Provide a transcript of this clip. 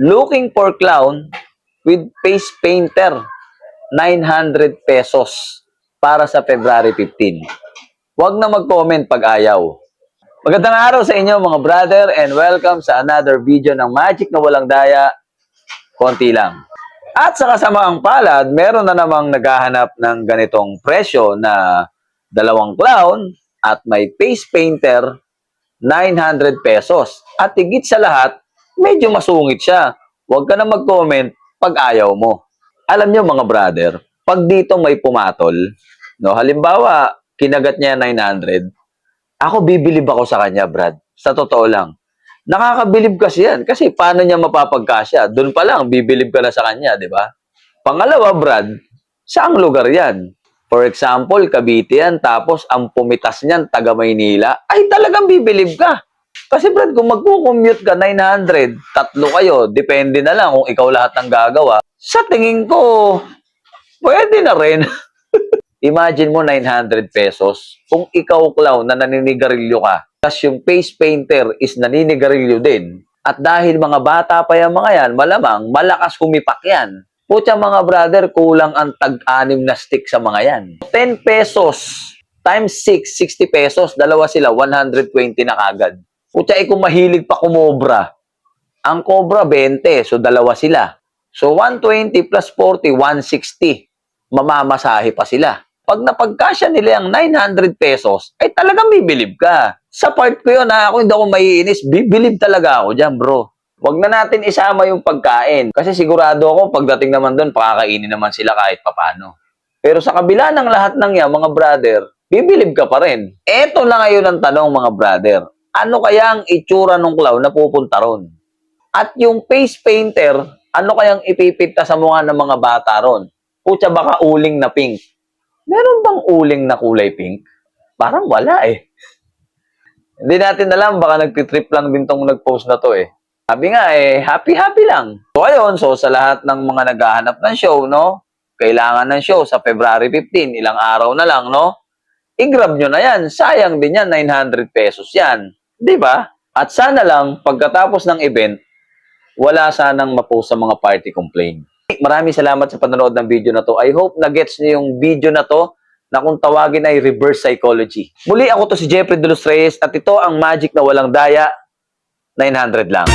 Looking for clown with face painter, 900 pesos para sa February 15. Huwag na mag-comment pag ayaw. Magandang araw sa inyo mga brother and welcome sa another video ng Magic na Walang Daya, konti lang. At sa kasamaang palad, meron na namang naghahanap ng ganitong presyo na dalawang clown at may face painter, 900 pesos. At higit sa lahat, medyo masungit siya. Huwag ka na mag-comment pag ayaw mo. Alam nyo mga brother, pag dito may pumatol, no, halimbawa, kinagat niya 900, ako bibilib ako sa kanya, Brad. Sa totoo lang. Nakakabilib kasi yan. Kasi paano niya mapapagkasya? Doon pa lang, bibilib ka na sa kanya, di ba? Pangalawa, Brad, saang lugar yan? For example, Cavite yan, tapos ang pumitas niyan, taga Maynila, ay talagang bibilib ka. Kasi Brad, kung magkukommute ka 900, tatlo kayo, depende na lang kung ikaw lahat ng gagawa. Sa tingin ko, pwede na rin. Imagine mo 900 pesos. Kung ikaw clown na naninigarilyo ka, tapos yung face painter is naninigarilyo din, at dahil mga bata pa yung mga yan, malamang malakas humipak yan. Putya mga brother, kulang ang tag-anim na stick sa mga yan. 10 pesos times 6, 60 pesos, dalawa sila, 120 na kagad. Putya, kung mahilig pa kumobra, ang cobra 20, so dalawa sila. So 120 plus 40, 160. Mamamasahe pa sila. Pag napagkasya nila yung 900 pesos, ay talagang bibilib ka. Sa part ko yun, ako hindi ako maiinis, bibilib talaga ako dyan, bro. Huwag na natin isama yung pagkain. Kasi sigurado ako, pagdating naman doon, pakakainin naman sila kahit papano. Pero sa kabila ng lahat ng yan, mga brother, bibilib ka pa rin. Eto na ngayon ang tanong, mga brother. Ano kaya ang itsura ng clown na pupunta ron? At yung face painter, ano kayang ipipinta sa mukha ng mga bata ron? Putya, baka uling na pink. Meron bang uling na kulay pink? Parang wala eh. Hindi natin alam, baka nagtitrip lang din tong nag-post na to eh. Sabi nga eh, happy-happy lang. So ayun, so sa lahat ng mga naghahanap ng show, no? Kailangan ng show sa February 15, ilang araw na lang, no? I-grab nyo na yan. Sayang din yan, 900 pesos yan. Di ba? At sana lang, pagkatapos ng event, wala sanang ma-post sa mga party complaint. Maraming salamat sa panonood ng video na to. I hope na-gets niyo yung video na to na kung tawagin ay reverse psychology. Muli ako to si Jeffrey De Los Reyes at ito ang Magic na Walang Daya, 900 lang.